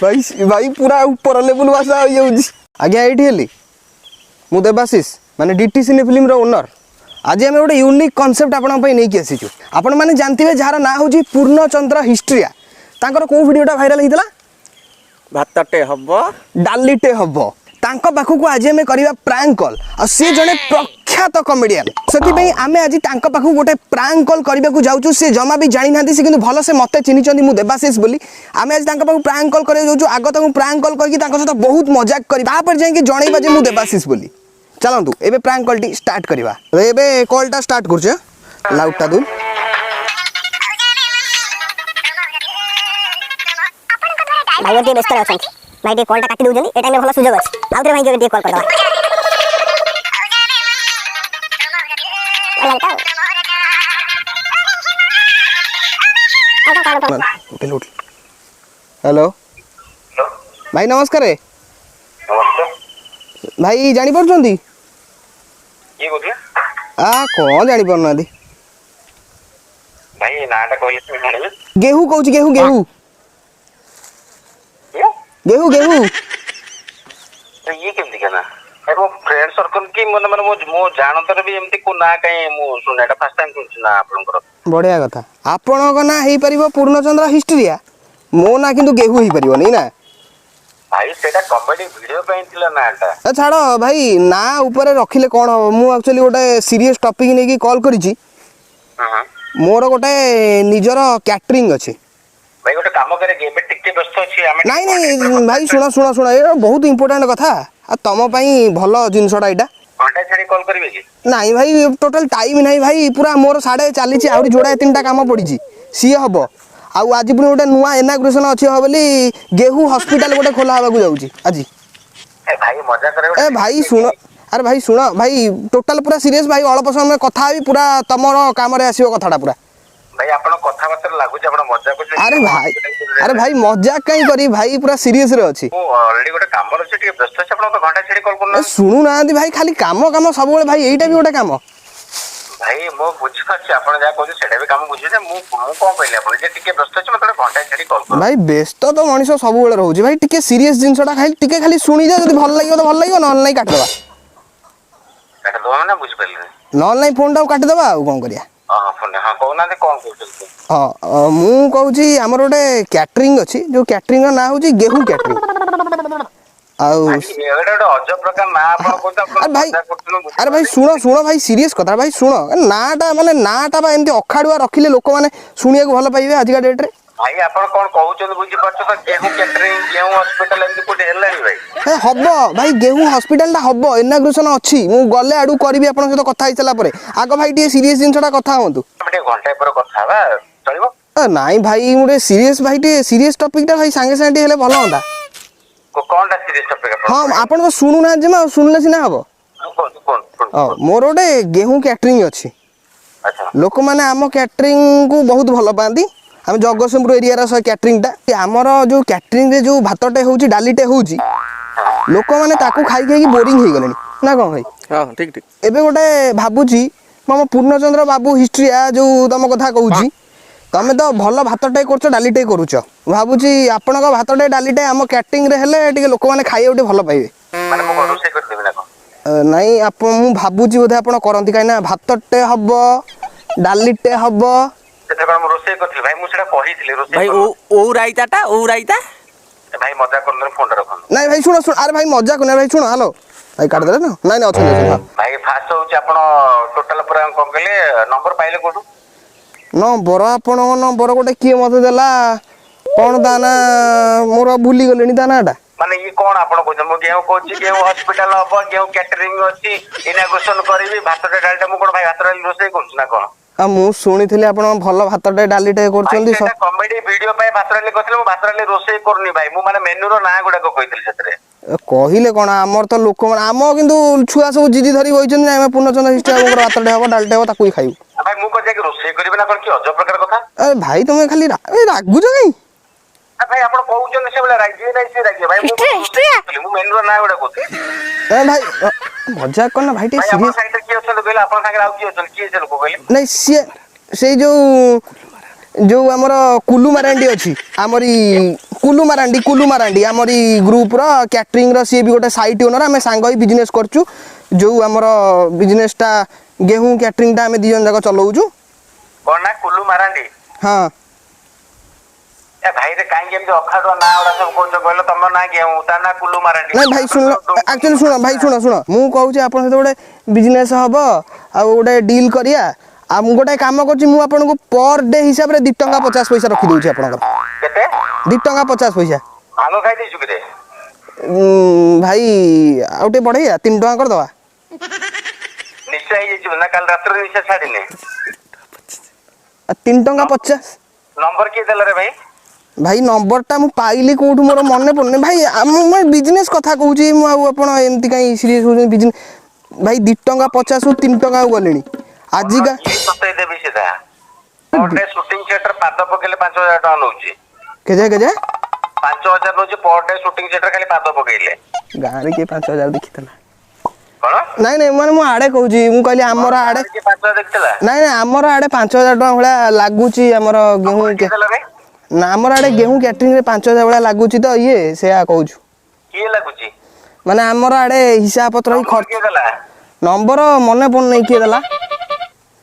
भाई भाई पूरा ऊपर लेवल भाषा हो जाउजी आज्ञा एठी हेली मु देवाशीष माने डीटी सिने फिल्म रो ओनर आज आम गोटे यूनिक कनसेप्ट आपण पई नहीं आसीचु आपण माने जानथिबे जार ना होजी पूर्णचंद्र हिस्ट्रिया तांकर को वीडियोटा भाइराल हितला भातटे हबो डालीटे हबो तांको पाखु आज आम करबा प्रैंक कॉल आ से जने प्रख्यात कॉमेडियन सेति पई आमे आज तांको पाखु गोटे प्रैंक कॉल करबा को जाउचु से जमा भी जानि नांती से किंतु भलो से मते चिनि चंदी मु देवाशीष बोली आमे आज तांको पाखु प्रैंक कॉल करे जाउचु आगो तांको प्रैंक कॉल करके तांको साथ बहुत मजाक करी तापर जाय कि जणैबा जे मु देवाशीष बोली चलंतु एबे प्रैंक कॉल टी स्टार्ट करबा एबे कॉल टा स्टार्ट करछ लाउडटा दु भाई गोटे व्यस्त अछन भाई टे कॉल टा काटी दउजनी ए टाइम में भलो सुजोग अछि आउतरे भाई टे कॉल कर दवा हेलो भाई नमस्कार भाई जानी परछंती ये बोलिए आ कौन जानी परना दी भाई नाटा कहले से जानिबे गेहूं कहूची गेहूं गेहूं गेहूं गेहूं तो ये केम दिखना एगो फ्रेंड सर्कल की मन मन मो जानतर भी एमती को ना कहीं मो सुनेटा फर्स्ट टाइम सुन ना आपनकर बढ़िया कथा आपण को ना हेई परिबो पूर्णचंद्र हिस्ट्रिया मो ना किंतु गेहूं ही परिबो नहीं ना भाई सेटा कॉमेडी वीडियो पे थिला नाटा छाड़ भाई ना ऊपर रखिले कोन हो मु एक्चुअली गोटे सीरियस टॉपिक नै की कॉल करिछि हां मोर गोटे निजर कैटरिंग अछि भाई गोटे काम करे के बे टिके व्यस्त अछि हमें नहीं नहीं भाई सुना ये बहुत इंपोर्टेंट कथा आ तम पई भलो जिंसडा इटा घंटा छाड़ी कॉल करिवे की नहीं भाई टोटल टाइम नहीं भाई पूरा मोर साडे चलीछि आउरी जोड़ा तीनटा काम पड़िछि सी हबो आउ आज पुनी गोटे नुआ इनाग्रेशन अछि हो बोली गेहूं हॉस्पिटल गोटे खोला हबा को जाउछि आज ए भाई मजा करे ए भाई सुनो अरे भाई सुनो भाई टोटल पूरा सीरियस भाई अल्प समय कथा भी पूरा तमर काम रे आसीबो कथाटा पूरा भाई आपण कथा बात लागु जे आपण मजा को अरे भाई मजाक कहीं करी भाई पूरा सीरियस रे अछि ओ ऑलरेडी गोटे काम रे टिके व्यस्त अछि आपण तो घंटा छाड़ी कॉल करना सुनु ना भाई खाली काम काम सब बेले भाई एटा भी गोटे काम भाई मो बुझ पाछि आपण जा कहू सेटा भी काम बुझे मु कोन कहले आपण जे टिके व्यस्त अछि मतलब घंटा छाड़ी कॉल कर भाई व्यस्त तो मनीष सब बेले रहउछि भाई टिके सीरियस जिंसटा खाली टिके खाली सुनी जा जदी भल लागियो तो भल लागियो न नहीं काट दवा ना बुझ पले न नहीं फोन टा काट दबा आ कोन करिया हां फोन हां कोना दे कोन कहू हां मु कहूछि हमर गोटे कैटरिंग अछि जो कैटरिंग ना होछि गेहूं कैटरिंग आउ अजब प्रकार ना आपण को अरे भाई सुनो भाई सीरियस कथा भाई सुनो नाटा माने नाटा बा एमती अखाडुआ रखिले लोक माने सुनिया को भल पाइबे आज का डेट रे भाई आपण कोन कहउछन बुझि परछ त गेहूं कैटरिंग गेहूं हॉस्पिटल एमती कोटे हेला भाई ए हबो भाई गेहूं हॉस्पिटल ता हबो इनाग्रेशन अछि मु गले आडू करबी आपण सहित कथा हिसला परे आगो भाई टी सीरियस जिंसटा कथा होंतु हमटे घंटा पर कथा बा चलिबो नहीं भाई मुरे सीरियस भाई टी सीरियस टॉपिक ता भाई संगे संगे हेले भलो होंदा को कोनटा सीरियस टॉपिक आपण हां आपण तो सुनु ना जमा सुनले सिना हबो कोन मोर गोटे गेहूं कैटरिंग अछि अच्छा लोक माने आम कैटरिंग को बहुत भल पांती हम जगतसिंहपुर एरिया रा कैटरिंग टा हमर जो कैटरिंग रे जो भातटे होउची डालीटे होउची लोक माने ताकू खाई खाई बोरिंग हो गलेनी ना कोन भाई हां ठीक ठीक एबे गोटे भाबुची मम पूर्णचंद्र बाबू हिस्ट्रिया जो तम कथा कहूची तमे तो भल भातटे करछ डालीटे करूछ भाबुची आपन को भातटे डालीटे हम कैटरिंग रे हेले टिके लोक माने खाई उठी भल पाइबे माने मो रोसे कर देबे ना कोन नहीं आप मु भाबुची बोधे आपन करंती काई ना भातटे हबो डालीटे हबो सेटा कोन रोसे करथि भाई मु सेटा कहिथिले रोसे भाई ओ राइताटा ओ राइता भाई मजा करन फोन रखन नहीं भाई सुनो अरे भाई मजा कोने भाई सुनो हेलो भाई काट दे ना नहीं अच्छा भाई फास्ट होउची आपण टोटल पूरा कोन कहले नंबर पाइले कोठू नंबर आपण नंबर गोटे किए मते देला कोन दाना मोर भूली गलेनी दानाटा माने ये कोन आपण को मो गेहूं कोची गेहूं हॉस्पिटल अब गेहूं कैटरिंग अछि इनाग्रेशन करबी भात डालटा मु कोन भाई भात डाल रोसे करछ ना कोन आ मु सुनिथिले आपण भल भातटे डालीटे करछंदी सेटा कॉमेडी वीडियो पे भात डाल कहथिले मु भात डाल रोसे करनी भाई मु माने मेन्यू रो ना गुडा को कहिथिले सेतरे कहिले कोन हमर तो लोक आम किंतु छुआ सब जिदी धरी बइछन ना पूर्णचंद्र हिस्ट्री हमर भातटे हबो डालटे हबो ताकुई खाइबो भाई मु को जाके रोसे करबे ना कोन की अजब प्रकार कथा अरे भाई तुम खाली रागुछ कहीं भाई आपण कहउछन से बोले रागी नै से रागी भाई मु मेन्यू रो ना गुडा कोथि ए भाई मजाक करना भाई टे भाई सीरियस आपण साइड की अछन बेला आपण संगे आउ की अछन की से लोक कहले नहीं से जो जो आमर कुलू मारांडी अच्छी आमरी कुलू मारांडी आमरी ग्रुप रो कैटरिंग रो सी भी गोटे साइट ओनर आम सांग ही बिजनेस करचु जो आमर बिजनेसटा गेहूं कैटरिंग टा आम दी जन जाक चलाउछु कौन ना कुल्लू मारांडी हाँ ए भाई रे काहे एमती अखाडुआ ना ओडा सब कोच कहलो तम ना गेहूं ता ना कुल्लू मारांडी नहीं भाई सुन एक्चुअली सुन भाई सुन मु कहूँ आपन सहित गोटे बिजनेस हम आ गोटे डील करिया आ मु गोटे काम करछि मु आपन को पर डे हिसाब रे 2 टंका 50 पैसा रखी दउछि आपन केते 2 टंका 50 पैसा भांग खाई देछु किरे भाई आउटे बढ़ैया 3 टंका कर दवा निश्चय ही जेछु ना कल रात रे निश्चय छाडिने 3 टंका 50 नंबर के देला रे भाई भाई नंबर टा मु पाइली कोठु मोर मने पड़ने भाई मैं बिजनेस कथा कहूची मु आपण एमती काई सीरियस हो बिजनेस भाई 2 टंका 50 रु 3 टंका गलेनी आज का सतै देबी सीधा मोटे शूटिंग थिएटर पाद पकेले 5000 टका नउची KJ 5000 नउची per day shooting theatre खाली पाद पकेले गाँ रे के 5000 देखितला कोन नहीं नहीं माने मु आड़े कहूची मु कहली हमर आड़े के 5000 देखतला नहीं नहीं हमर आड़े 5000 टका भला लागुची हमर गेहूं के देला रे ना हमर आड़े गेहूं कैटरिंग रे 5000 भला लागुची तो ये सेया कहूछु की लागुची माने हमर आड़े हिसाब पत्र ही खर्च के देला नंबर मने पड़ नहीं किए देला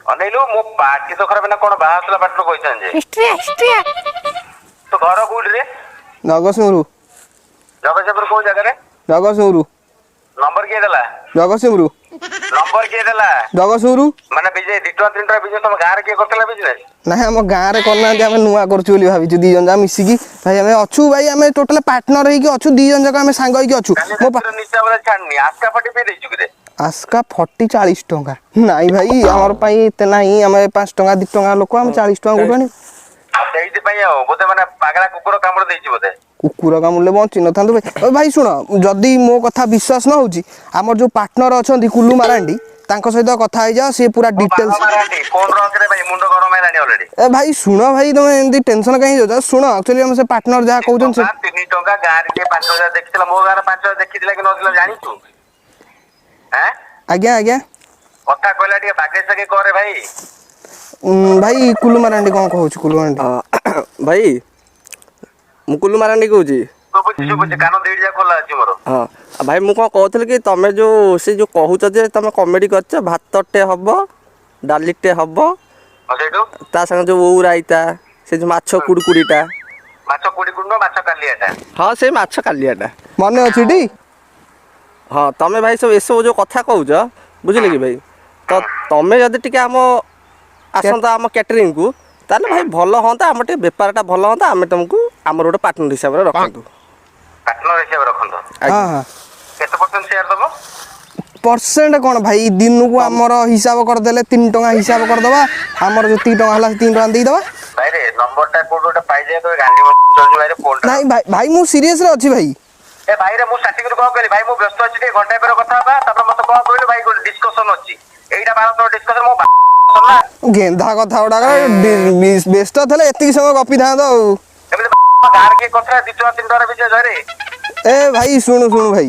अनेलु मो पार्टी तो खराब ना कोन बाहसला बाटलो कइसन जे हिस्ट्री तो घर कोड रे जगतसिंहरु जगतसिंहपुर को जगह रे जगतसिंहरु नंबर के देला जगतसिंहरु नंबर के देला जगतसिंहरु माने बिजनेस दिटवा तीनटा बिजनेस तुम गार के करतला बिजनेस नहीं हम गाँव में करना आम नुआ करछु बोली भाभी दी जन मिसिकी भाई आम अच्छू भाई आम टोटल पार्टनर होइकी अच्छू दी जन जाक आम सांग होइकी अच्छू मो निश्चय वाला छाड़नी आस्का फटी पे देछु किरे आस्का 40 टंका नहीं भाई हमर पई एते नहीं आम 5 टंका 2 टंका लोक आम 40 टंका गुटनी ସେଇଥି ପାଇଁ ଆଉ ବୋଧେ ମାନେ ପାଗଳା କୁକୁର କାମୁଡ ଦେଇଛି ବୋଧେ कुकुर कामुले बंची न भाई भाई शुण जदि मो कथा विश्वास न होची आमर जो पार्टनर अछंती कुल्लू मारांडी तांको सहित कथा हो जा से पूरा डिटेल्स मारांडी कोन रंग रे भाई मुंड गरम हैलानी ऑलरेडी ए भाई शुण भाई तुम एमती टेंशन कहीं हो शुण एक्चुअली हम से पार्टनर जहा कहउछन से 3 टंका गार के 5000 देखितला मो गार 5000 देखितला कि नदिला जानिछु हैं आज्ञा आज्ञा कथा कहला ଟିକେ बागे सके करे भाई भाई कुल्लू मारांडी कौन कहउछ कुल्लू मारांडी भाई मु कुल्लू मारांडी कहूची बुझी कान देडी जा खोला अछि मोर हाँ भाई मु कौन कहूଥିଲି कि तमे जो से जो कहूच जे तमे कॉमेडी करछ भातटे हबो डालीटे हबो सेठू ता संग जो ओ राइता से जो माछ कुडकुडीटा माछ कुडी कुडनो माछ कालियाटा हाँ से माछ कालियाटा मने अछि टी हाँ तमे भाई सब एसो जो कथा कहूच बुझिले कि भाई तो तमे जदि टिके आम आसंता आम कैटरिंग को ताले भाई भल होता आम टे बेपारटा भल होता आम तुमको आमर गोटे पार्टनर हिसाब रे रखंतु पार्टनर हिसाब रखंतो हां हां केते परसेंट शेयर दबो परसेंट कौन भाई दिन को आमर हिसाब कर देले 3 टंका हिसाब कर दबा हमर जो 3 टंका हला 3 टंका दे दबा भाई रे नंबरटा कोडोटा पाइ जाय तो गांडी चल भाई रे फोन नहीं भाई भाई मु सीरियस रे अछि भाई ए भाई रे मु स्टार्टिंग रो कहली भाई मु व्यस्त अछि ते घंटा पर कथा बा तब मत कह कहली भाई को डिस्कशन अछि एइटा बार तो डिस्कशन मो ना गेंधा कथा उडा बेस्ट थले एतिक समय गपी था तो एबे गार के कथा 2 3 डरा बिचे धरे ए भाई सुनु सुनु भाई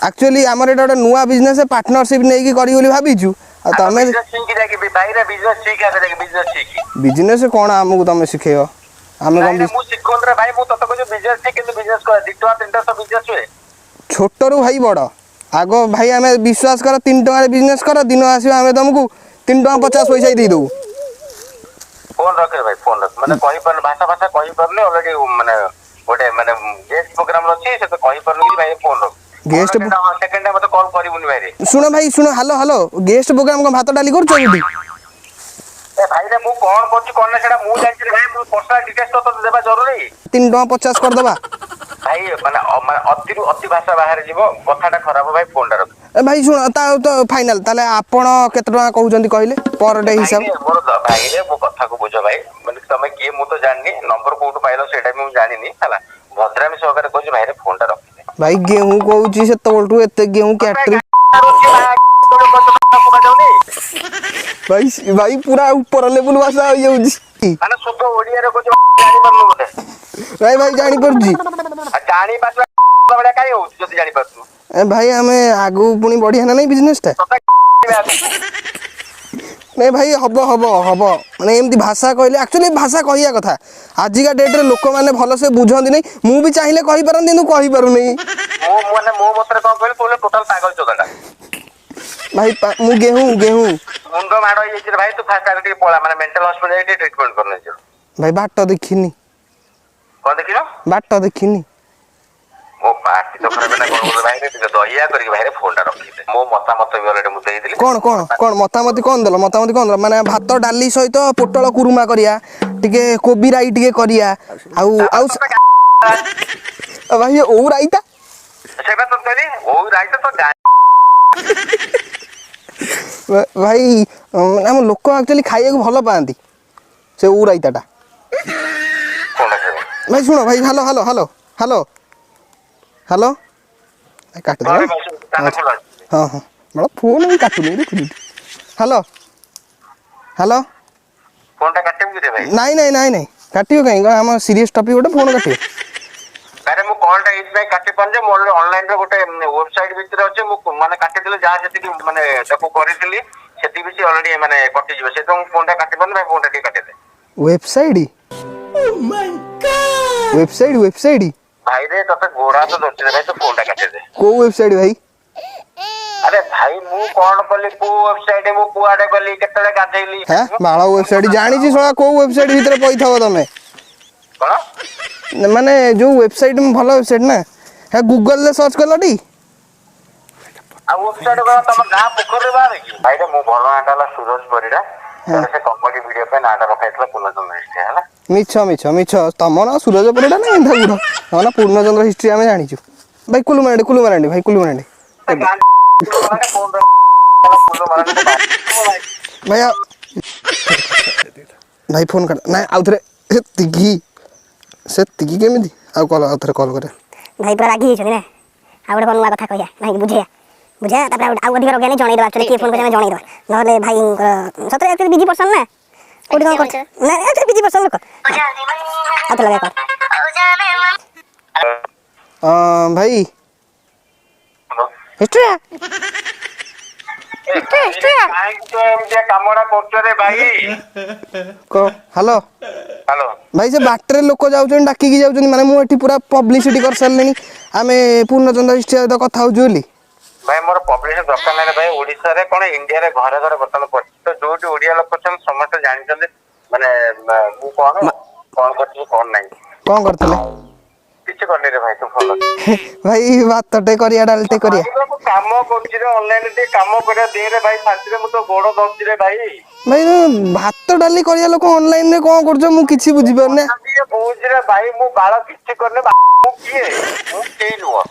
एक्चुअली हमर एटा नुवा बिजनेस पार्टनरशिप नै की करी बोली भाबीछु आ तमे सीख जाके भाई रे बिजनेस सीख आ जाके बिजनेस सीख बिजनेस कोन हमकु तमे सिखेयो हम भाई मु सिखोन रे भाई मु तत को जो बिजनेस ठीक किंतु बिजनेस कर 2 3 सब बिजनेस हुए छोटरू भाई बड़ आगो भाई हमें विश्वास कर 3 टका रे बिजनेस कर दिन आसीबा हमें तुमको 3 टका 50 पैसा ही दे दो फोन रख रे भाई फोन रख माने कहि पर भाषा भाषा कहि परले ऑलरेडी माने गोटे माने गेस्ट प्रोग्राम रछि से तो कहि परले कि भाई फोन रख गेस्ट सेकंड टाइम मत कॉल करिबुनी भाई रे सुनो भाई सुनो हेलो हेलो गेस्ट प्रोग्राम को भात डाली करछो बिटी ए भाई रे मु कोन करछि कोन सेटा मु जानछि भाई मु पर्सनल डिटेल्स तो देबा जरूरी 3 टका 50 कर दबा भाई माने अति भाषा बाहर जीवो कथाटा खराब भाई फोन टा रख ए भाई सुनो ता तो फाइनल ताले आपण केते टका कहउजंती कहले पर डे हिसाब मोर भाई रे मो कथा को बुझो भाई माने तमे किए मु तो जाननी नंबर कोड पाइलो सेटा मु जानिनी हला भद्रामी सहकार कहछि भाई रे फोन टा रख भाई गेहूं कहउची से तोलटू एते गेहूं कैटरिंग भाई भाई पूरा ऊपर लेवल भाषा हो जाउची माने शुद्ध ओडिया रे कहछि जानि परनु बोले भाई भाई जानी परजी जानि पास बडा काई हो जदी जानि परतु ए भाई हमें आगु पुनी बढ़िया ना नहीं बिजनेस ता ନାଇଁ ଭାଇ ହବ ହବ ହବ ମାନେ ଏମିତି ଭାଷା କହିଲେ ଆକ୍ଚୁଆଲି ଭାଷା କହିବା କଥା ଆଜିକା ଡେଟ୍ରେ ଲୋକମାନେ ଭଲସେ ବୁଝନ୍ତି ନାହିଁ ମୁଁ ବି ଚାହିଁଲେ କହିପାରନ୍ତି କିନ୍ତୁ କହିପାରୁନି ମୁଁ ମାନେ ମୋ ମତରେ କଣ କହିଲି ତୁ ଟୋଟାଲ ପାଗଳ ଚୋଦାଟା। ଭାଇ ମୁଁ ଗେହूं ମୁଣ୍ଡ ମାଡ଼ ହେଇଯାଇଛି ରେ ଭାଇ ତୁ ଫାଷ୍ଟ ଆଗ ଟିକେ ପଳା ମାନେ ମେଣ୍ଟାଲ ହସ୍ପିଟାଲ ଯାଇକି ଟିକେ ଟ୍ରିଟମେଣ୍ଟ କରିନେଇଛୁ। ଭାଇ ବାଟ ଦେଖିନି କଣ ଦେଖିଲ? ବାଟ ଦେଖିନି ମୋ ପାଟି ତ ଖରାପ ହେଲା କଣ ବୋଲେ ଭାଇରେ ଟିକେ ଦୟା କରିକି ଭାଇରେ ଫୋନଟା ରଖିଦେ। ମୋ ମତାମତ ବି ଅଲରେଡି ମୁଁ ଦେଇଥିଲି। କଣ ମତାମତି କଣ ଦେଲ ମାନେ ଭାତ ଡାଲି ସହିତ ପୋଟଳ କୁରୁମା କରିବା ଟିକେ କୋବି ରାଇ ଟିକେ କରିବା ଆଉ ଆଉ ଭାଇ ଓଉ ରାଇତା ସେଇଟା ତ କହିଲି ଓଉ ରାଇତା ତ ଭାଇ ଆମ ଲୋକ ଆକ୍ଚୁଆଲି ଖାଇବାକୁ ଭଲ ପାଆନ୍ତି ସେ ଓଉ ରାଇତାଟା ଭାଇ ଶୁଣ ଭାଇ hello hello hello hello hello କାଟିଦେବା ହଁ ହଁ ବଡ଼ ଫୋନ୍ ବି କାଟୁନି ଦେଖୁଛୁ ହ୍ୟାଲୋ ହ୍ୟାଲୋ ଫୋନଟା କାଟିବୁ କି ରେ ଭାଇ? ନାଇଁ କାଟିବ କାହିଁକି ଆମ ସିରିୟସ୍ ଟପିକ୍ ଗୋଟେ ଫୋନ୍ କାଟିବ ଆରେ ମୁଁ କଲଟା ଏଇଥିପାଇଁ କାଟି ପାରୁନି ଯେ ମୋର ଅନଲାଇନରେ ଗୋଟେ ୱେବସାଇଟ୍ ଭିତରେ ଅଛି ମୁଁ ମାନେ କାଟିଦେଲେ ଯାହା ଯେତିକି ମାନେ ତାକୁ କରିଥିଲି ସେତିକି ବି ଅଲରେଡି ମାନେ କଟିଯିବ ସେଥିପାଇଁ ମୁଁ ଫୋନଟା କାଟି ପାରୁନି ଭାଇ ଫୋନଟା ଟିକେ କାଟିଦେ। ୱେବସାଇଟ୍ ଭାଇରେ ତତେ ଗୋଡ ହାତ ଧରୁଛି ରେ ଭାଇ ତୁ ଫୋନଟା କାଟିଦେ। କୋଉ ୱେବସାଇଟ୍ ଭାଇ ଆରେ ଭାଇ ମୁଁ କଣ କଲି କୋଉ ୱେବସାଇଟ୍ ମୁଁ କୁଆଡେ ଗଲି କେତେବେଳେ ଗାଧେଇଲି ହଁ ବାଳ ୱେବସାଇଟ୍ ଜାଣିଛି ଶଳା କୋଉ ୱେବସାଇଟ୍ ଭିତରେ ପଇଥାବ ତମେ କଣ ମାନେ ଯୋଉ ୱେବସାଇଟ୍ ଭଲ ୱେବସାଇଟ୍ ନା ହେ ଗୁଗଲରେ ସର୍ଚ୍ଚ କଲଟି ଆଉ ୱେବସାଇଟ୍ କଣ ତମ ଗାଁ ପୋଖରୀରେ ବାହାରେ କି? ଭାଇରେ ମୋ ଭଲ ନାଁଟା ହେଲା ସୁରଜ ପରିଡ଼ା। ହଁ ସେ କମେଡି ଭିଡିଓ ପାଇଁ ନାଁଟା ରଖାଯାଇଥିଲା ପୂର୍ଣ୍ଣଚନ୍ଦ୍ର ହିଷ୍ଟ୍ରି ହେଲା। ମିଛ ତମ ନା ସୁରଜ ପରିଡ଼ା ନା ଏନ୍ଧା ଗୁଡ଼ ତମ ନା ପୂର୍ଣ୍ଣଚନ୍ଦ୍ର ହିଷ୍ଟ୍ରି ଆମେ ଜାଣିଛୁ ଭାଇ କୁଲୁମାରାଣ୍ଡି ଭାଇ କୁଲୁମାରାଣ୍ଡି ଭାଇ ଭାଇ ଫୋନ୍ କାଟ ନାଇଁ ଆଉଥରେ ସେତିକି କେମିତି ଆଉଥରେ କଲ୍ କରେ ଭାଇ ପୁରା ରାଗି ଯାଇଛନ୍ତି ନା ଆଉ ଗୋଟେ ନୂଆ କଥା କହିବା ଭାଇ ବୁଝେଇବା ତାପରେ ଆଉ ଅଧିକ ରଗିଆନି ଜଣେଇଦେବା ଆକ୍ଚୁଆଲି କିଏ ଫୋନ୍ କରି ଆମେ ଜଣେଇଦେବା ନହେଲେ ଭାଇଙ୍କର ସତରେ ଆକ୍ଚୁଆଲି ବିଜି ପର୍ସନ୍ ନା କୋଉଠି କ'ଣ କରୁଛ ନା ଆକ୍ଚୁଆଲି ବିଜି ପର୍ସନ୍ ଲୋକ ଆଉ ତ ଲଗେଇବା ଭାଇ ହିଷ୍ଟ୍ରିଆ ଏମିତିଆ କାମଟା କରୁଛ ରେ ଭାଇ? ହ୍ୟାଲୋ ହ୍ୟାଲୋ ଭାଇ ସେ ବାଟରେ ଲୋକ ଯାଉଛନ୍ତି ଡାକିକି ଯାଉଛନ୍ତି ମାନେ ମୁଁ ଏଠି ପୁରା ପବ୍ଲିସିଟି କରିସାରିଲିଣି ଆମେ ପୂର୍ଣ୍ଣଚନ୍ଦ୍ର ହିଷ୍ଟ୍ରି ସହିତ କଥା ହଉଛୁ ବୋଲି ଭାଇ ମୋର ପବ୍ଲିସିଟି ଦରକାର ନାହିଁ ଭାଇ ଓଡିଶାରେ କଣ ଇଣ୍ଡିଆରେ ଘରେ ଘରେ ବର୍ତ୍ତମାନ ପଡିଛି ତ ଯୋଉଠି ଓଡିଆ ଲୋକ ଅଛନ୍ତି ସମସ୍ତେ ଜାଣିଛନ୍ତି ମାନେ ମୁଁ କଣ କରିଛି କଣ ନାହିଁ କ'ଣ କରିଥିଲେ କିଛି କରିନି ରେ ଭାଇ ତୁ ଫୋନ ଭାଇ ଭାତଟେ କରିବା ଡାଲିଟେ କରିବା ମୁଁ କାମ କରୁଛି ରେ ଅନଲାଇନରେ ଟିକେ କାମ କରିବା ଦେରେ ଭାଇ ଶାନ୍ତିରେ ମୁଁ ତ ଗୋଡ ଧରୁଛି ରେ ଭାଇ ଭାଇ ଭାତ ଡାଲି କରିବା ଲୋକ ଅନଲାଇନରେ କ'ଣ କରୁଛ ମୁଁ କିଛି ବୁଝିପାରୁନି କହୁଛିରେ ଭାଇ ମୁଁ ବାଳ କିଛି କରିନି ମୁଁ କିଏ ମୁଁ କେହି ନୁହଁ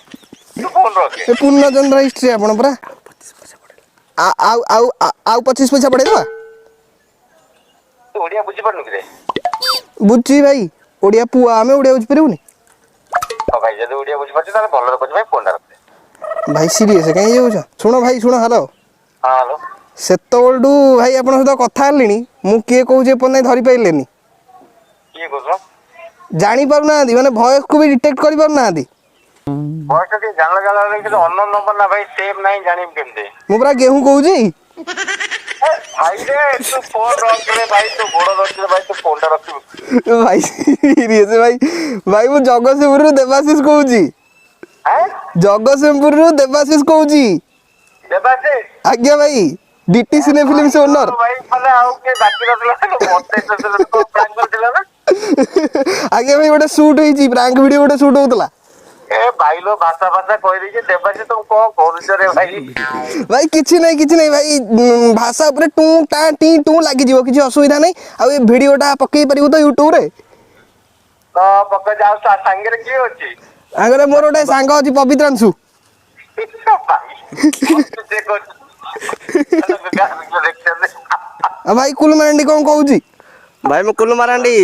ତୁ ଫୋନ ରଖେ ଏ ପୂର୍ଣ୍ଣଚନ୍ଦ୍ର ହିଷ୍ଟ୍ରି ଆପଣ ପରା ଆଉ 25 ପଇସା ପଡେଇଦବା ତୁ ଓଡିଆ ବୁଝିପାରୁନୁ କିରେ ବୁଝୁଛି ଭାଇ ଓଡିଆ ପୁଅ ଆମେ ଓଡିଆ ବୁଝିପାରିବୁନି ହଁ ଭାଇ ଯଦି ଓଡିଆ ବୁଝିପାରୁଛୁ ତାହେଲେ ଭଲରେ କହୁଛି ଭାଇ ଫୋନଟା ରଖେ ଭାଇ ସିରିୟସ୍ କାହିଁ ଯାଉଛ ଶୁଣ ହ୍ୟାଲୋ ହଁ ହ୍ୟାଲୋ ସେତେବେଳଠୁ ଭାଇ ଆପଣଙ୍କ ସହିତ କଥା ହେଲିଣି ମୁଁ କିଏ କହୁଛି ଏପର୍ଯ୍ୟନ୍ତ ଧରି ପାରିଲେନି କିଏ କହୁଛ ଜାଣିପାରୁନାହାନ୍ତି ମାନେ ଭଏସକୁ ବି ଡିଟେକ୍ଟ କରିପାରୁନାହାନ୍ତି ଭଏସଟା ଟିକେ ଜାଣିଲା ଅନନୋନ ନମ୍ବର ନା ଭାଇ ସେଭ୍ ନାହିଁ ଜାଣିବି କେମିତି ମୁଁ ପୁରା ଗେହूं କହୁଛି ଭାଇରେ ତୁ ଫୋନ ରଖିଲେ ଭାଇ ତୁ ଗୋଡ ରଖିଲେ ଭାଇ ତୁ ଫୋନଟା ରଖିବୁ ଭାଇ ସିରିୟସ୍ ଭାଇ ମୁଁ ଜଗତସିଂହପୁରରୁ ଦେବାଶିଷ କହୁଛି ଜଗତସିଂହପୁରରୁ ଦେବାଶିଷ କହୁଛି ଦେବାଶିଷ ଆଜ୍ଞା ଭାଇ ଡିଟି ସିନେ ଫିଲ୍ମସ ଓନର ଭାଇ ମାନେ ଆଉ କିଏ ବାକି ନଥିଲା ମତେ ପ୍ରାଙ୍କ କରିଥିଲା ନା ଆଜ୍ଞା ଭାଇ ଗୋଟେ ସୁଟ୍ ହେଇଛି ପ୍ରାଙ୍କ ଭିଡିଓ ଗୋଟେ ସୁଟ୍ ହଉଥିଲା ଏ ଭାଇଲୋ ଭାଷା କହିଦେଇଛି ଦେବାଶିଷ ତୁ କଣ କରୁଛ ରେ ଭାଇ ଭାଇ କିଛି ନାହିଁ ଭାଇ ଭାଷା ଉପରେ ଟୁ ଟା ଟି ଟୁ ଲାଗିଯିବ କିଛି ଅସୁବିଧା ନାହିଁ ଆଉ ଏ ଭିଡିଓଟା ପକେଇ ପାରିବୁ ତ ୟୁଟ୍ୟୁବରେ ତ ପକେଇ ଯାଉ ସାଙ୍ଗରେ କିଏ ଅଛି ଆଗରେ ମୋର ଗୋଟେ ସାଙ୍ଗ ଅଛି ପବିତ୍ରାଂଶୁ ଭାଇ କୁଲମାରାଣ୍ଡି କ'ଣ କହୁଛି ଭାଇ ମୁଁ କୁଲୁ ମାରାଣ୍ଡି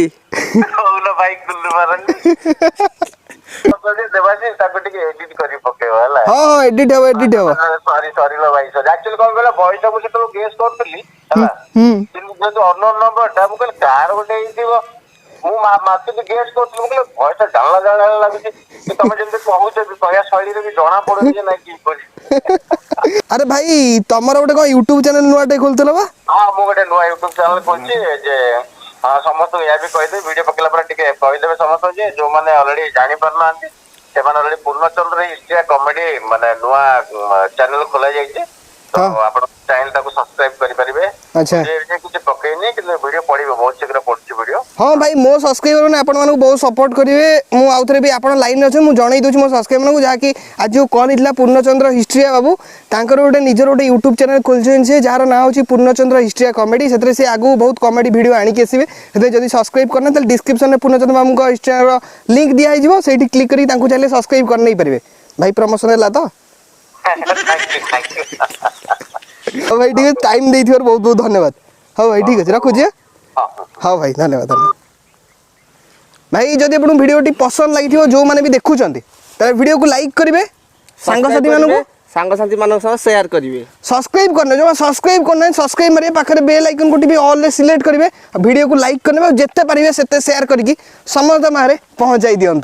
କହୁନ ଭାଇ କୁଲୁ ମାରାଣ୍ଡି ଦେବାଶିଷ ତାକୁ ଟିକେ ଏଡିଟ କରି ପକେଇବ ହେଲା ହଁ ଏଡିଟ ହବ ସରି ଲୋ ଭାଇ ଆକ୍ଚୁଆଲି କଣ କହିଲା ଭଏସଟା ମୁଁ ସେତେବେଳେ ଗେସ୍ କରୁଥିଲି ହେଲା କିନ୍ତୁ ଯେହେତୁ ଅନନୋନ ନମ୍ବରଟା ମୁଁ କହିଲି କାହାର ଗୋଟେ ହେଇଥିବ ମୁଁ ମାର୍କେଟ ଗେସ୍ କରୁଥିଲି ମୁଁ କହିଲି ଭଏସଟା ଜାଣିଲା ଲାଗୁଛି ତମେ ଯେମିତି କହୁଛ କହିବା ଶୈଳୀରେ ବି ଜଣା ପଡୁନି ଯେ ନାଇଁ କି अरे भाई तमर गोटे कौन यूट्यूब चैनल नुआटे खोलतल बा हाँ मु गोटे नुआ यूट्यूब चैनल खोलछि जे हाँ समस्त या भी कहि दे वीडियो पकेला पर टिके कहि देबे समस्त जे जो माने ऑलरेडी जानि परनांती से माने ऑलरेडी पूर्णचंद्र हिस्ट्री कॉमेडी माने नुआ चैनल खोला जाय छै तो आपण चैनल ताको सब्सक्राइब करि परिबे। अच्छा जे कुछ पकेनी कि वीडियो पड़िबे बहुत शीघ्र पड़छि वीडियो। हाँ भाई मो सब्सक्राइबर मैंने आपण मानक बहुत सपोर्ट करेंगे मु आउ थे भी आपण लाइन अच्छे मुझे जन दूसरी मो सब्सक्राइबर को जहाँकि आज जो कॉल होता पूर्णचंद्र हिस्ट्रिया बाबू तांकर गोटे निजर गोटे यूट्यूब चैनल खोलछन से जार ना होची पूर्णचंद्र हिस्ट्रिया कॉमेडी से आगु बहुत कॉमेडी वीडियो आनिक आसबे से जब सब्सक्राइब करना तो डिस्क्रिप्शन में पूर्णचंद्र बाबू का हिस्ट्रिया लिंक दिखाई से क्लिक करी चाहिए सब्सक्राइब कर नहीं पारे भाई प्रमोशन है तो हाँ भाई ठीक है टाइम दे बहुत बहुत धन्यवाद। हाँ भाई ठीक है रखुचे। हाँ भाई धन्यवाद धन्यवाद भाई जदि आपन वीडियोटी पसंद लगी जो मैंने भी देखुं वीडियो को लाइक करेंगे सांगसाथी मानू सांगसाथी मान शेयर करेंगे सब्सक्राइब करना जो सब्सक्राइब करना सब्सक्राइब मारे पाखे बेल आइकन को टीपी ऑल सिलेक्ट करेंगे वीडियो को लाइक करने जिते पारे से शेयर करके समस्त मारे पहुँचाई दिंतु।